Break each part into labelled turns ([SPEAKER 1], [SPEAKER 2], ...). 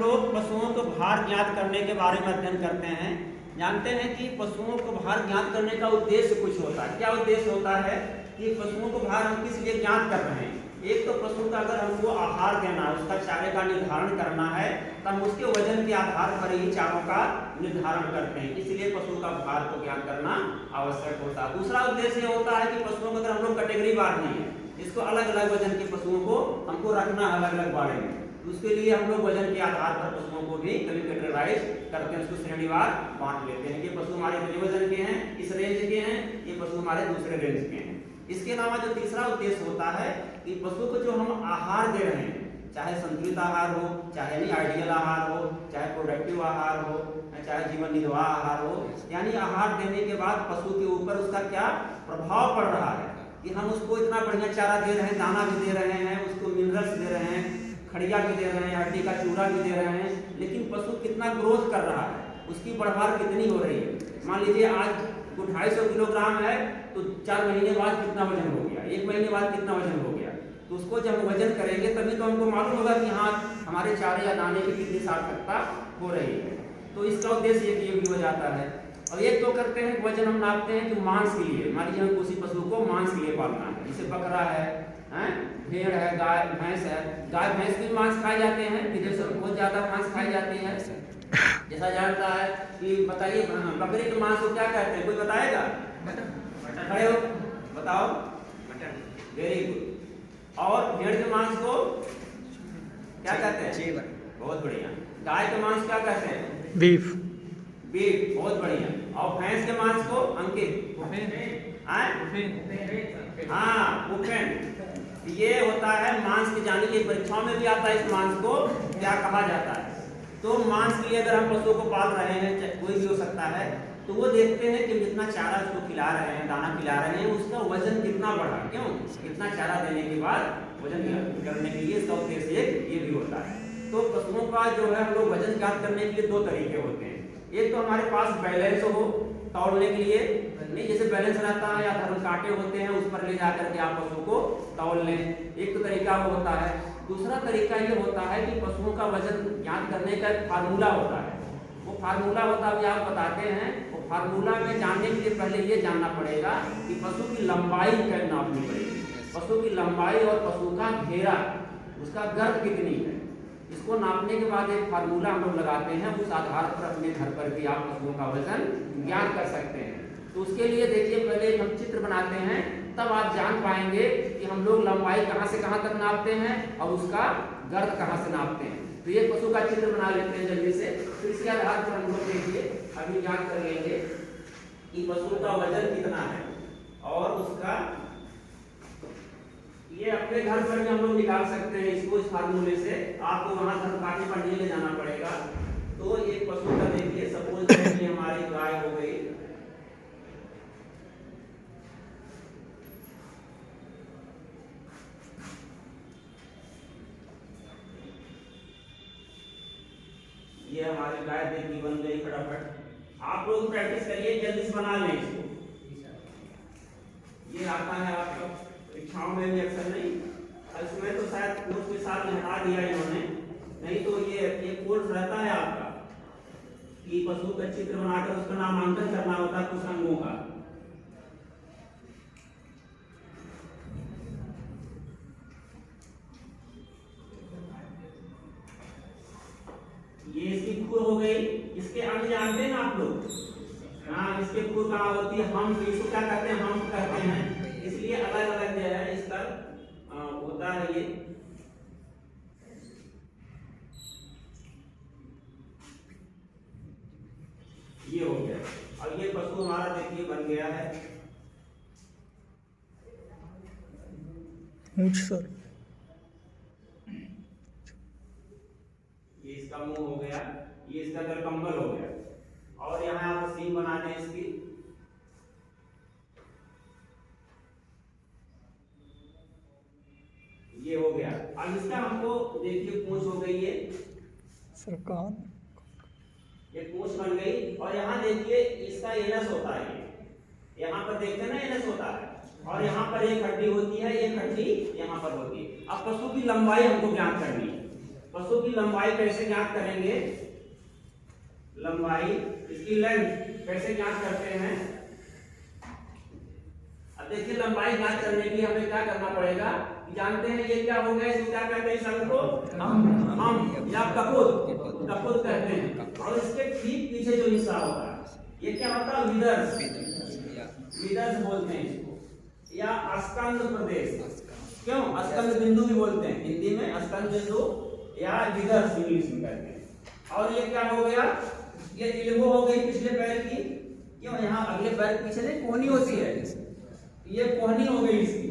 [SPEAKER 1] लोग पशुओं को भार ज्ञात करने के बारे में अध्ययन करते हैं। जानते हैं कि पशुओं को भार ज्ञात करने का उद्देश्य कुछ होता है। क्या उद्देश्य होता है कि पशुओं को भार हम किस लिए ज्ञात कर रहे हैं? एक तो पशु का अगर हमको आहार देना है, उसका चारे का निर्धारण करना है, तो हम उसके वजन के आधार पर ही चारों का निर्धारण करते हैं। इसलिए पशु का भार को ज्ञात करना आवश्यक होता है। दूसरा उद्देश्य ये होता है कि पशुओं को अगर हम लोग कैटेगरी बांटनी है, इसको अलग अलग वजन के पशुओं को हमको रखना अलग अलग बाड़े में, उसके लिए हम लोग वजन के आधार पर पशुओं को भी कभी कैटेगराइज करते हैं, उसको श्रेणीवार बांट लेते हैं कि पशु हमारे वजन के हैं, इस रेंज के हैं, ये पशु हमारे दूसरे रेंज के हैं। इसके अलावा जो तीसरा उद्देश्य होता है कि पशु को जो हम आहार दे रहे हैं, चाहे संतुलित आहार हो, चाहे नहीं आइडियल आहार हो, चाहे प्रोडक्टिव आहार हो, चाहे जीवन निर्वाह आहार हो, यानी आहार देने के बाद पशु के ऊपर उसका क्या प्रभाव पड़ रहा है कि हम उसको इतना बढ़िया चारा दे रहे हैं, दाना भी दे रहे हैं, उसको मिनरल्स दे रहे हैं, खड़िया भी दे रहे हैं, हड्डी का चूरा भी दे रहे हैं, लेकिन पशु कितना ग्रोथ कर रहा है, उसकी बढ़वार कितनी हो रही है। मान लीजिए आज 250 किलोग्राम है तो 4 महीने बाद कितना वजन हो गया, 1 महीने बाद कितना वजन हो गया, तो उसको जब वजन करेंगे तभी तो हमको मालूम होगा कि हाँ हमारे चारे या दाने की कितनी सार्थकता हो रही है। तो इसका उद्देश्य ये भी हो जाता है। और एक तो करते हैं वजन हम नापते हैं कि मांस के लिए, मान लीजिए हम किसी पशु को मांस के लिए पालना है, जैसे बकरा है, भेड़ है, गाय भैंस है। गाय भैंस भी मांस खाए जाते हैं, विदेशों में बहुत ज्यादा मांस खाई जाती है। जैसा जानता है कि बताइए बकरी के मांस को क्या कहते हैं, कोई बताएगा? खड़े हो बताओ। Very good. और भेड़ के मांस को क्या कहते हैं? बहुत बढ़िया। गाय के मांस क्या कहते हैं?
[SPEAKER 2] बीफ।
[SPEAKER 1] बीफ, बहुत बढ़िया। और भैंस के मांस को अंकित? हाँ, उफेन। ये होता है मांस की, जाने की परीक्षाओं में भी आता है इस मांस को क्या कहा जाता है। तो मांस के लिए अगर हम पशु को पाल रहे हैं, कोई भी हो सकता है, तो वो देखते हैं कि जितना चारा उसको खिला रहे हैं, दाना खिला रहे हैं, उसका वजन कितना बढ़ा, क्यों? इतना चारा देने के बाद वजन करने के लिए इसका उद्देश्य ये भी होता है। तो पशुओं का जो है हम लोग वजन ज्ञात करने के लिए 2 तरीके होते हैं। एक तो हमारे पास बैलेंस हो तौलने के लिए, नहीं जैसे बैलेंस रहता है या धर्म कांटे होते हैं, उस पर ले जाकर के आप पशु को तौल लें, एक तो तरीका वो होता है। दूसरा तरीका ये होता है कि पशुओं का वजन ज्ञात करने का एक फार्मूला होता है। वो फार्मूला होता है, आप बताते हैं। वो फार्मूला में जानने के लिए पहले ये जानना पड़ेगा कि पशु की लंबाई क्या नापनी पड़ेगी, पशु की लंबाई और पशु का घेरा, उसका गर्भ कितनी है, इसको नापने के बाद एक फार्मूला हम लोग लगाते हैं। उस आधार पर अपने घर पर भी आप पशुओं का वजन ज्ञात कर सकते हैं। तो उसके लिए देखिए पहले हम चित्र बनाते हैं, तब आप जान पाएंगे कि हम लोग लंबाई कहाँ से कहाँ तक नापते हैं और उसका गर्भ कहाँ से नापते हैं। तो ये पशु का चित्र बना लेते हैं जल्दी से। तो इसके आधार पर हम लोग देखिए अभी ज्ञात कर लेंगे कि पशु का वजन कितना है और उसका ये अपने घर पर भी हम लोग निकाल सकते हैं इसको, इस फार्मूले से। आपको वहां धर्म काटे पर नहीं ले जाना पड़ेगा। तो एक पशु का देखिए, सपोज कि हमारी गाय हो गई, ये हमारी गाय देखी बन गई फटाफट। आप लोग प्रैक्टिस करिए, जल्दी से बना लें इसको। ये आता है आपका परीक्षाओं में भी अक्सर, नहीं इसमें तो शायद कोर्स के साथ हटा दिया इन्होंने, नहीं तो ये कोर्स रहता है आपका कि पशु का चित्र बनाकर उसका नामांकन करना होता है कुछ अंगों का। ये इसकी खुर हो गई। इसके अंग जानते हैं आप लोग? हाँ, इसके खुर कहाँ होती है? हम इसको क्या कहते हैं? हम कहते हैं। इसलिए अलग अलग जो है इसका होता है। ये हो गया। अब ये पशु हमारा देखिए बन गया है।
[SPEAKER 2] सर
[SPEAKER 1] ये इसका मुंह हो गया, ये इसका गलकंबल हो गया, और यहाँ आप सीम बना दें इसकी। ये हो गया। अब इसका हमको देखिए पूंछ हो गई है,
[SPEAKER 2] सर कान,
[SPEAKER 1] ये पूंछ बन गई। और यहाँ देखिए इसका एनस होता है, यहाँ पर देखते हैं ना एनस होता है, और यहाँ पर एक हड्डी होती है, एक हड्डी यहाँ पर होती है। अब पशु की लंबाई हमको ज्ञात करनी है। पशु की लंबाई कैसे ज्ञात करेंगे, लंबाई इसकी लेंथ कैसे ज्ञात करते हैं। अब देखिए लंबाई ज्ञात करने के लिए हमें क्या करना पड़ेगा, जानते हैं ये क्या हो गया, इसको क्या कहते हैं, शब्द को हम या ककुत कहते हैं। और इसके ठीक पीछे जो हिस्सा होता है ये क्या होता है, विदर्श बोलते हैं इसको, या अस्कंद प्रदेश। क्यों अस्कंद बिंदु भी बोलते हैं हिंदी में, अस्कंद बिंदु या विदर्श इंग्लिश में कहते हैं। और ये क्या हो गया, ये इल्बो हो गई पिछले पैर की। क्यों यहाँ अगले पैर पीछे नहीं कोहनी होती है, ये कोहनी हो गई इसकी।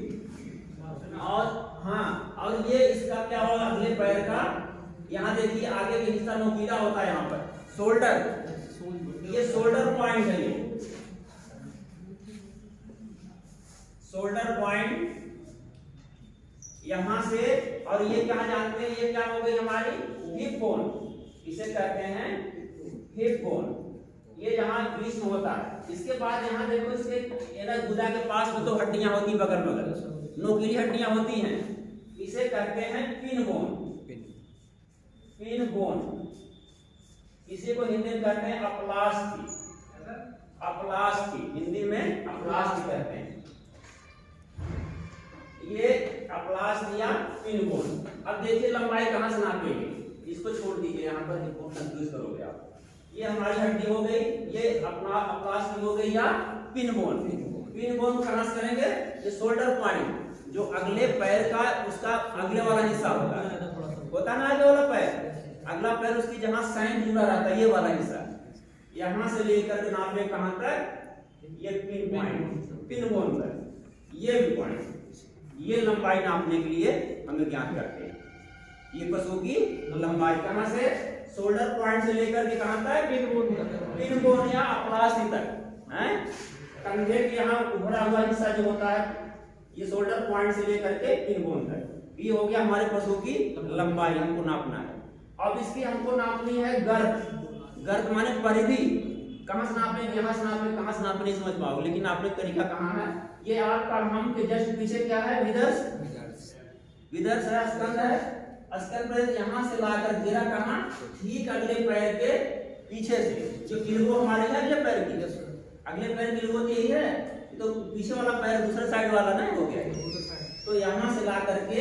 [SPEAKER 1] और हाँ, और ये इसका क्या होगा, अगले पैर का यहाँ देखिए आगे का हिस्सा नोकीला होता है, यहाँ पर शोल्डर, ये शोल्डर पॉइंट है, ये शोल्डर पॉइंट यहां से। और ये क्या जानते हैं, ये क्या हो गई हमारी हिप बोन, इसे कहते हैं हिप बोन, ये यहाँ बीच में होता है। इसके बाद यहाँ देखो इसके गुदा के पास में तो हड्डियां होती हैं, बगल बगल नोकीली हड्डियां होती हैं, इसे कहते हैं पिन बोन, पिन बोन। इसी को हिंदी में कहते हैं अपलास्टी, अपलास्टी हिंदी में अपलास्टी कहते हैं, ये अपलास्टी या पिन बोन। अब देखिए लंबाई कहां से नापेंगे, इसको छोड़ दीजिए, यहाँ पर कंफ्यूज करोगे आप। ये हमारी हड्डी हो गई, ये अपना अपलास्टी हो गई या पिन बोन। पिन बोन कहां से करेंगे, ये शोल्डर पॉइंट जो अगले पैर का उसका अगले वाला हिस्सा होता है ना, अगले वाला पैर, अगला पैर उसकी जहां साइन जुड़ा रहता है, ये वाला हिस्सा, यहां से लेकर के नापे कहां तक, ये पिन पॉइंट, पिन बोन तक, ये भी पॉइंट, ये लंबाई नापने के लिए हमें ज्ञात करते हैं। ये पशु की लंबाई कहां से, शोल्डर पॉइंट से लेकर के कहां तक, पिन बोन या अपलास्टी तक है। कंधे के यहाँ उभरा हुआ हिस्सा जो होता है, ये शोल्डर पॉइंट से लेकर के पिन बोन तक, ये हो गया हमारे पशु की लंबाई, हमको नापना है। अब इसकी हमको नापनी है गर्थ, गर्थ माने परिधि, कहां से नापेंगे, यहाँ से नापेंगे, कहां से नापेंगे नहीं समझ पाओगे, लेकिन नापने का तरीका कहाँ है, ये आपका हम के जस्ट पीछे क्या है, विदर्श, विदर्श है, अस्कंद है, अस्कंद प्रदेश यहाँ से लाकर गिरा कहाँ, ठीक अगले पैर के पीछे से, जो इल्बो हमारे है अगले पैर की, अगले पैर की इल्बो यही है, तो पीछे वाला पैर दूसरे साइड वाला ना हो गया, तो यहाँ से ला करके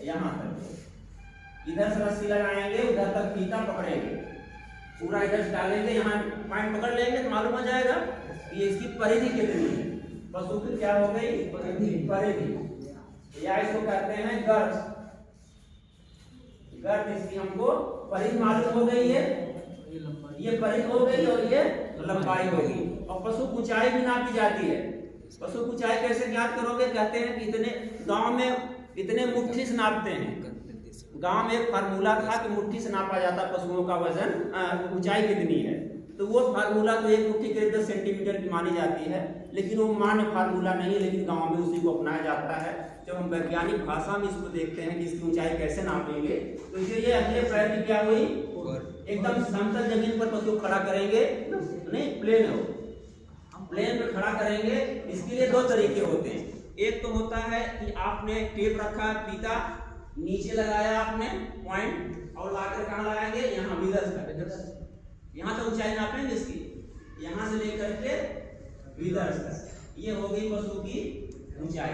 [SPEAKER 1] यहाँ तक, इधर से रस्सी लगाएंगे, उधर तक फीता पकड़ेंगे, पूरा इधर से डालेंगे, यहाँ पॉइंट पकड़ लेंगे तो मालूम हो जाएगा कि इसकी परिधि कितनी है, पशु की क्या हो गई परिधि, या इसको कहते हैं गर्थ, गर्थ इसकी हमको परिधि मालूम हो गई है, ये परिधि हो गई और ये लंबाई हो गई। और पशु की ऊंचाई भी नापी जाती है, पशु की ऊंचाई कैसे ज्ञात करोगे, कहते हैं कि इतने गांव में इतने मुट्ठी से नापते हैं, गांव में एक फार्मूला था कि मुट्ठी से नापा जाता पशुओं का वजन, ऊंचाई कितनी है, तो वो फार्मूला तो एक मुट्ठी करीब 10 सेंटीमीटर की मानी जाती है, लेकिन वो मान्य फार्मूला नहीं है, लेकिन गांव में उसी को अपनाया जाता है। जब हम वैज्ञानिक भाषा में इसको देखते हैं कि इसकी ऊंचाई कैसे नापेंगे, तो ये अगले पैर की क्या हुई, एकदम समतल जमीन पर पशु खड़ा करेंगे, नहीं प्लेन हो, प्लेन पे खड़ा करेंगे। इसके लिए दो तरीके होते हैं, एक तो होता है कि आपने टेप रखा फीता, नीचे लगाया आपने पॉइंट, और लाकर कहाँ लगाएंगे, यहाँ विदर्श तक, यहाँ तो ऊंचाई नापेंगे इसकी, यहाँ से लेकर के विदर्श तक, ये हो गई पशु की ऊंचाई।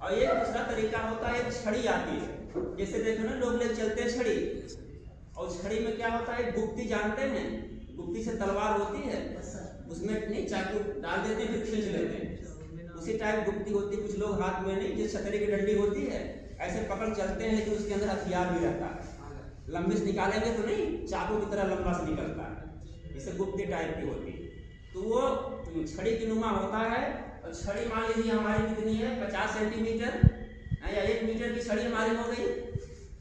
[SPEAKER 1] और ये दूसरा तरीका होता है, छड़ी आती है, जैसे देखो ना लोग ले चलते हैं छड़ी, और छड़ी में क्या होता है, गुप्ती जानते हैं, गुप्ती से तलवार होती है, उसमें नहीं चाकू डाल देते हैं फिर खींच लेते हैं, उसी टाइप गुप्ती होती है। कुछ लोग हाथ में नहीं, जिस छतरी की डंडी होती है ऐसे पकड़ चलते हैं कि उसके अंदर हथियार भी रहता है, लंबे से निकालेंगे तो नहीं, चाकू की तरह लंबा से निकलता है, इसे गुप्ती टाइप की होती है। तो वो छड़ी की नुमा होता है, और छड़ी मान लीजिए हमारी कितनी है, 50 सेंटीमीटर या 1 मीटर की छड़ी हमारी हो गई,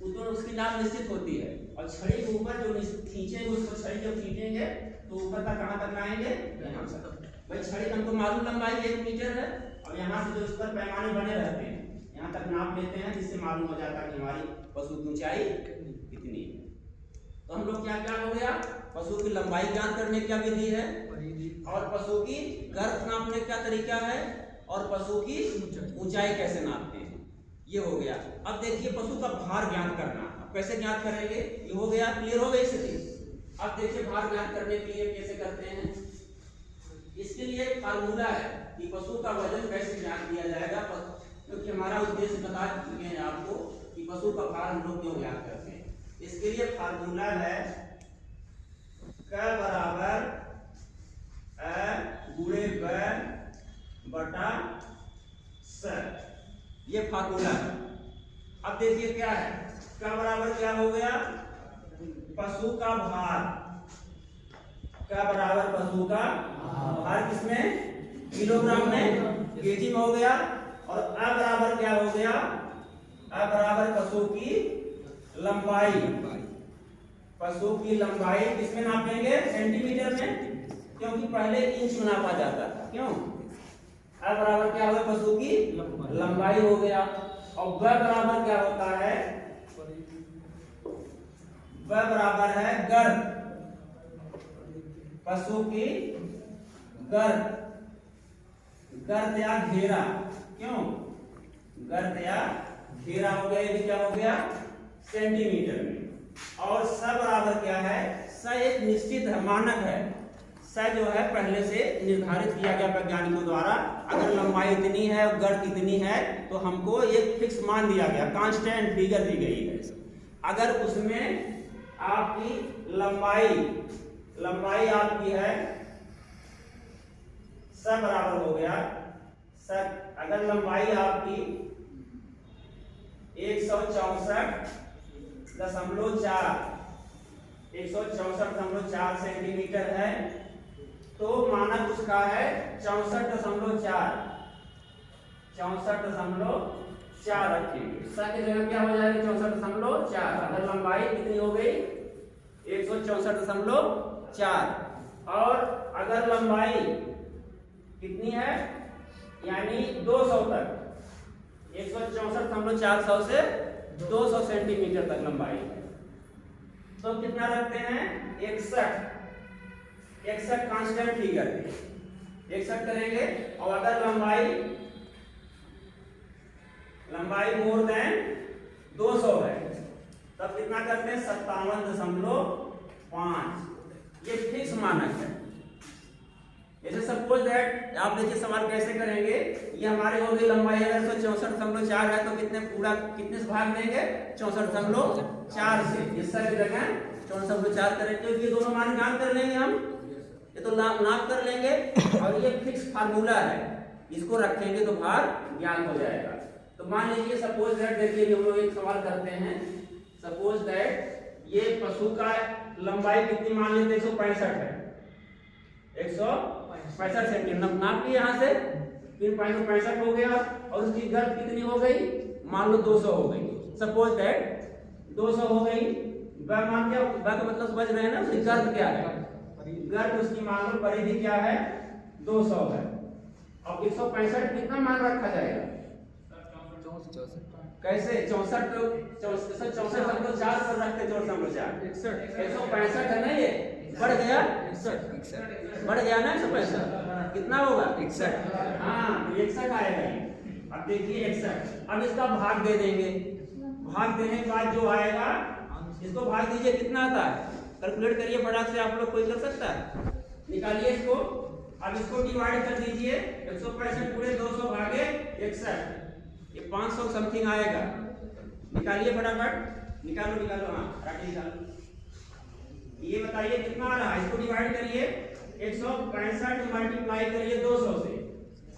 [SPEAKER 1] तो उसकी नाप निश्चित होती है। और छड़ी के ऊपर जो खींचेंगे, उसको छड़ी जब खींचेंगे तो ऊपर तक कहाँ तक लाएंगे, यहाँ तक। भाई छड़ी हमको मालूम लंबाई 1 मीटर है, और यहाँ से जो इस पर पैमाने बने रहते हैं यहाँ तक नाप लेते हैं, जिससे मालूम हो जाता है कि हमारी पशु की ऊंचाई कितनी है। तो हम लोग क्या क्या हो गया, पशु की लंबाई ज्ञात करने का विधि है, और पशु की गर्थ नापने का तरीका है, और पशु की ऊंचाई कैसे नापते हैं, ये हो गया। अब देखिए पशु का भार ज्ञात करना, कैसे ज्ञात करेंगे? ये हो गया, क्लियर हो गई स्थिति। अब देखिए भार ज्ञात करने के लिए कैसे करते हैं। इसके लिए एक फार्मूला है कि पशु का वजन कैसे ज्ञात किया जाएगा, क्योंकि हमारा उद्देश्य बता चुके हैं आपको कि पशु का भार हम लोग क्यों ज्ञात करते हैं। इसके लिए फार्मूला है क बराबर गुणे ब बटा स, ये फार्मूला है। अब देखिए क्या है, क बराबर क्या हो गया, पशु का भार, क बराबर पशु का भार किसमें, किलोग्राम में, केजी में हो गया। और अ बराबर क्या हो गया, अ बराबर पशु की लंबाई, पशु की लंबाई किसमें नापेंगे, सेंटीमीटर में, क्योंकि पहले इंच में नापा जाता था। क्यों, अ बराबर क्या होगा, पशु की लंबाई हो गया। और ब बराबर क्या होता है, ब बराबर है गर्द, पशु की गर्द, गर्द या घेरा। क्यों, गर्द या घेरा हो गया, ये क्या हो गया, सेंटीमीटर में। और स बराबर क्या है, स एक निश्चित है, मानक है। स जो है पहले से निर्धारित किया गया वैज्ञानिकों द्वारा। अगर लंबाई इतनी है और गर्द इतनी है तो हमको एक फिक्स मान दिया गया, कांस्टेंट फिगर दी गई है। अगर उसमें आपकी लंबाई आपकी है, स बराबर हो गया स, अगर लंबाई आपकी 164.4 सेंटीमीटर है, तो मानक उसका है 64.4 रखेंगे। स की जगह क्या हो जाएगी, 64.4। अगर लंबाई कितनी हो गई, 164.4। और अगर लंबाई कितनी है, यानी 200 तक, 164.4 से 200 सेंटीमीटर तक लंबाई है, तो कितना रखते हैं, 61 कांस्टेंट फिगर, 61 करेंगे। और अगर लंबाई मोर देन 200 है, तब कितना करते हैं, 57.5। ये फिक्स मानक है। जैसे सपोज दैट, आप देखिए सवाल कैसे करेंगे, ये हमारे हो गई लंबाई अगर 164.4 है तो कितने से भाग देंगे, 64.4 से। इस की जगह 64.4 करेंगे, क्योंकि ये दोनों मान ज्ञात कर लेंगे हम, ये तो नाप कर लेंगे। और ये फिक्स फार्मूला है, इसको रखेंगे तो भार ज्ञात हो जाएगा। तो मान लीजिए सपोज दैट, देखिए हम लोग एक सवाल करते हैं। सपोज दैट ये पशु का लंबाई कितनी मान लेते हैं, 165 है, 165 सेंटीमीटर नाप लिए यहाँ से, फिर 565 हो गया। और उसकी गर्द कितनी हो गई, मान लो 200 हो गई। सपोज दैट 200 हो गई, मान क्या, का मतलब समझ रहे हैं ना, उसकी गर्द क्या है, गर्द उसकी मान लो परिधि क्या है, 200 है। अब 165 कितना मान रखा जाएगा, कैसे, 64.4 पर रखते, 64.4, 165 है ना, ये बढ़ गया, बढ़ गया ना 165, कितना होगा, 61। हाँ, 61 आएगा ये। अब देखिए 61, अब इसका भाग दे देंगे। भाग देने के बाद जो आएगा, इसको भाग दीजिए, कितना आता है, कैलकुलेट करिए फटाक से, आप लोग कोई कर सकता है, निकालिए इसको। अब इसको डिवाइड कर दीजिए, 165 पूरे 200 भागे 61, ये 500 समथिंग आएगा। निकालिए फटाफट, निकालो, हाँ राखी निकालो। ये बताइए कितना आ रहा है, इसको डिवाइड करिए, 165 मल्टीप्लाई करिए 200 से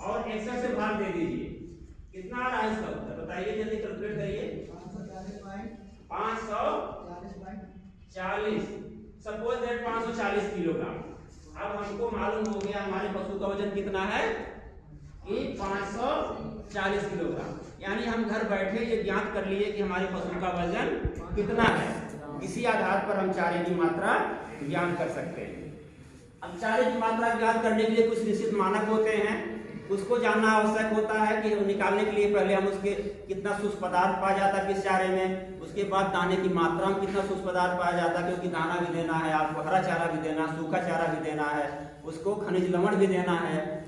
[SPEAKER 1] और 61 से भाग दे दीजिए, कितना आ रहा है इसका उत्तर, बताइए जल्दी, कैलकुलेट करिए। 540, सपोज दैट 540 किलोग्राम। अब हमको मालूम हो गया हमारे पशु का वजन कितना है, कि 540 किलोग्राम। यानी हम घर बैठे ये ज्ञात कर लिए कि हमारे पशु का वजन कितना है। इसी आधार पर हम चारे की मात्रा ज्ञात कर सकते हैं। अब चारे की मात्रा ज्ञात करने के लिए कुछ निश्चित मानक होते हैं, उसको जानना आवश्यक होता है कि निकालने के लिए पहले हम उसके कितना सूक्ष्म पदार्थ पाया जाता है किस चारे में, उसके बाद दाने की मात्रा में कितना सूक्ष्म पदार्थ पाया जाता है, क्योंकि दाना भी देना है आपको, हरा चारा भी देना, सूखा चारा भी देना है, उसको खनिज लवण भी देना है।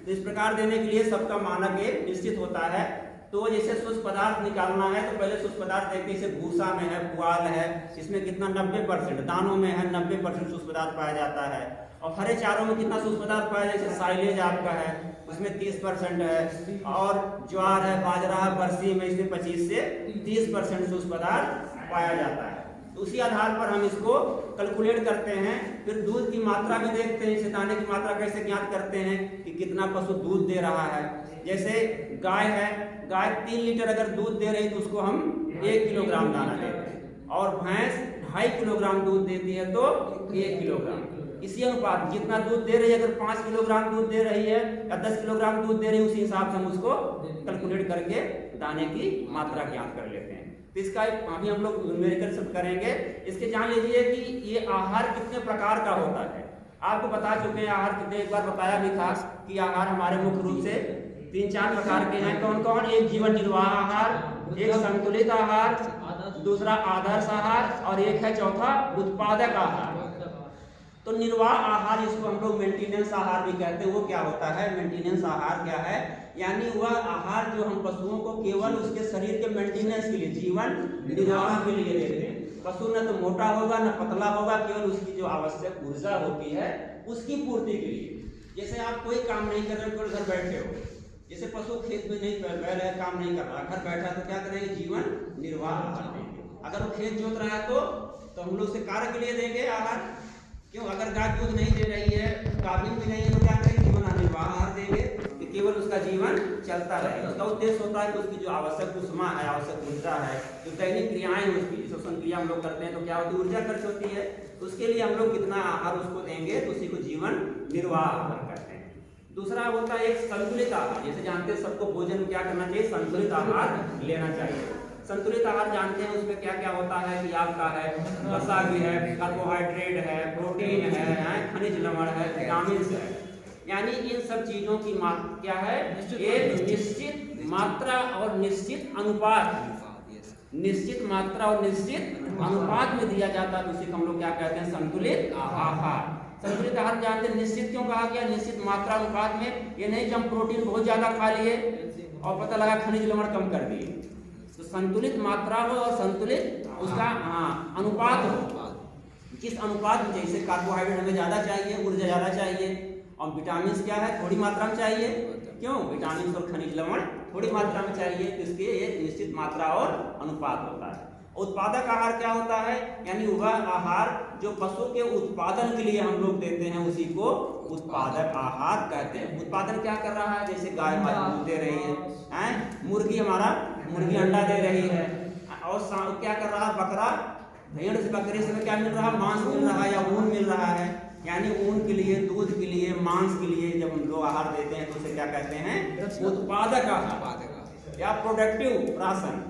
[SPEAKER 1] तो इस प्रकार देने के लिए सबका मानक एक निश्चित होता है। तो जैसे शुष्क पदार्थ निकालना है तो पहले शुष्क पदार्थ देखते हैं, जैसे भूसा में है, पुआल है, इसमें कितना 90%, दानों में है 90% शुष्क पदार्थ पाया जाता है। और हरे चारों में कितना शुष्क पदार्थ पाया जाता है, जैसे साइलेज आपका है उसमें 30% है, और ज्वार है, बाजरा, बरसी में इसमें 25 से 30% शुष्क पदार्थ पाया जाता है। तो उसी आधार पर हम इसको कैलकुलेट करते हैं। फिर दूध की मात्रा भी देखते हैं, इसे दाने की मात्रा कैसे ज्ञात करते हैं कि कितना पशु दूध दे रहा है। जैसे गाय है, गाय 3 लीटर अगर दूध दे रही है तो उसको हम 1 किलोग्राम दाना देते हैं, और भैंस 2.5 किलोग्राम दूध देती है तो 1 किलोग्राम। इसी अनुपात जितना दूध दे रही है, अगर 5 किलोग्राम दूध दे रही है या 10 किलोग्राम दूध दे रही है, उसी हिसाब से हम उसको कैलकुलेट करके दाने की मात्रा ज्ञात कर लेते हैं। तो इसका अभी हम लोग न्यूमेरिकल शब्द करेंगे। इसके जान लीजिए कि ये आहार कितने प्रकार का होता है। आपको बता चुके हैं आहार कितने, एक बार बताया भी था कि आहार हमारे मुख्य रूप से 3-4 प्रकार के हैं। कौन कौन? एक जीवन निर्वाह आहार, एक संतुलित आहार, दूसरा आदर्श आहार, और एक है चौथा उत्पादक आहार। तो निर्वाह आहार, जिसको हम लोग मेंटेनेंस आहार भी कहते हैं, वो क्या होता है? मेंटेनेंस आहार क्या है? यानी वह आहार जो हम पशुओं को केवल उसके शरीर के मेंटेनेंस के लिए, जीवन निर्वाह के लिए देते हैं। पशु न तो मोटा होगा न पतला होगा, केवल उसकी जो आवश्यक ऊर्जा होती है उसकी पूर्ति के लिए। जैसे आप कोई काम नहीं कर रहे, केवल घर बैठे हो, जैसे पशु खेत में नहीं बैल है, काम नहीं कर रहा, घर बैठा, तो क्या करेंगे? जीवन निर्वाह आहार देंगे। अगर वो खेत जोत रहा है तो हम लोग उसे कार्य के लिए देंगे आहार। क्यों? अगर गाय दूध नहीं दे रही है, गाभिन भी नहीं है, तो क्या करेंगे? जीवन निर्वाह आहार देंगे कि केवल उसका जीवन चलता रहे। उसका उद्देश्य होता है कि उसकी जो आवश्यक ऊष्मा है, आवश्यक ऊर्जा है, जो दैनिक क्रियाएं हैं उसकी, श्वसन क्रिया हम लोग करते हैं तो क्या होती है? ऊर्जा खर्च होती है। उसके लिए हम लोग कितना आहार उसको देंगे तो उसी को जीवन निर्वाह आहार कहते हैं। दूसरा होता है एक संतुलित आहार। जैसे जानते हैं सबको भोजन क्या करना चाहिए? संतुलित आहार लेना चाहिए। संतुलित आहार जानते हैं उसमें क्या क्या होता है कि आपका है वसा भी है, कार्बोहाइड्रेट है, प्रोटीन है, खनिज लवण है, विटामिन है। यानी इन सब चीजों की मात्रा क्या है? एक निश्चित मात्रा और निश्चित अनुपात, निश्चित मात्रा और निश्चित अनुपात में दिया जाता है। तो उसी को हम लोग क्या कहते हैं? संतुलित आहार। संतुलित आहार जानते हैं निश्चित क्यों कहा गया? निश्चित मात्रा अनुपात में। ये नहीं कि हम प्रोटीन बहुत ज्यादा खा लिए और पता लगा खनिज लवण कम कर दिए। तो संतुलित मात्रा हो और संतुलित उसका अनुपात हो। किस अनुपात में? जैसे कार्बोहाइड्रेट हमें ज्यादा चाहिए, ऊर्जा ज्यादा चाहिए, और विटामिन क्या है? थोड़ी मात्रा में चाहिए। क्यों? विटामिन और खनिज लवण थोड़ी मात्रा में चाहिए, तो इसके एक निश्चित मात्रा और अनुपात होता है। उत्पादक आहार क्या होता है? यानी वह आहार जो पशु के उत्पादन के लिए हम लोग देते हैं उसी को उत्पादक आहार कहते हैं। उत्पादन क्या कर रहा है? जैसे गाय हमारी दूध दे रही है, मुर्गी अंडा दे रही है, और क्या कर रहा है? बकरा, भेड़ से बकरी से क्या मिल रहा है? मांस मिल रहा है या ऊन मिल रहा है। यानी ऊन के लिए, दूध के लिए, मांस के लिए जब हम लोग आहार देते हैं तो उसे क्या कहते हैं? उत्पादक आहार या प्रोडक्टिव राशन।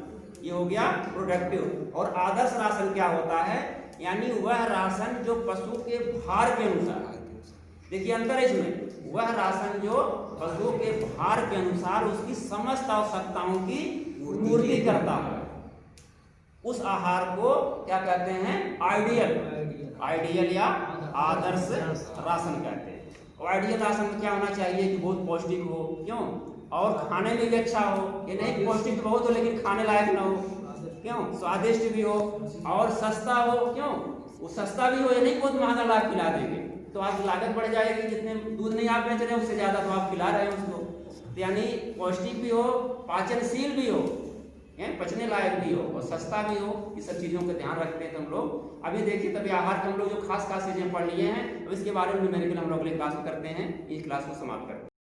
[SPEAKER 1] ये हो गया प्रोडक्टिव। और आदर्श राशन क्या होता है? यानी वह राशन जो पशु के भार के अनुसार, देखिए अंतर है इसमें, वह राशन जो पशु के भार के अनुसार उसकी समस्त आवश्यकताओं की पूर्ति करता है, उस आहार को क्या कहते हैं? आइडियल या आदर्श राशन कहते हैं। और आइडियल राशन में क्या होना चाहिए कि बहुत पौष्टिक हो। क्यों? और खाने में भी अच्छा हो। ये नहीं पौष्टिक बहुत हो लेकिन खाने लायक ना हो। क्यों? स्वादिष्ट भी हो और सस्ता हो। क्यों? वो सस्ता भी हो, ये नहीं बहुत महंगा ला खिला देंगे तो आपकी लागत बढ़ जाएगी। जितने दूध नहीं आप बेच रहे हैं उससे ज्यादा तो आप खिला रहे हैं उसको। तो यानी पौष्टिक भी हो, पाचनशील भी हो, पचने लायक भी हो और सस्ता भी हो। इस सब चीजों का ध्यान रखते हैं तो हम लोग अभी देखिए तभी आहार के हम लोग जो खास चीजें पढ़ लिए हैं, अब इसके बारे में न्यूमेरिकल हम लोग अगले क्लास में करते हैं। इस क्लास को समाप्त करते हैं।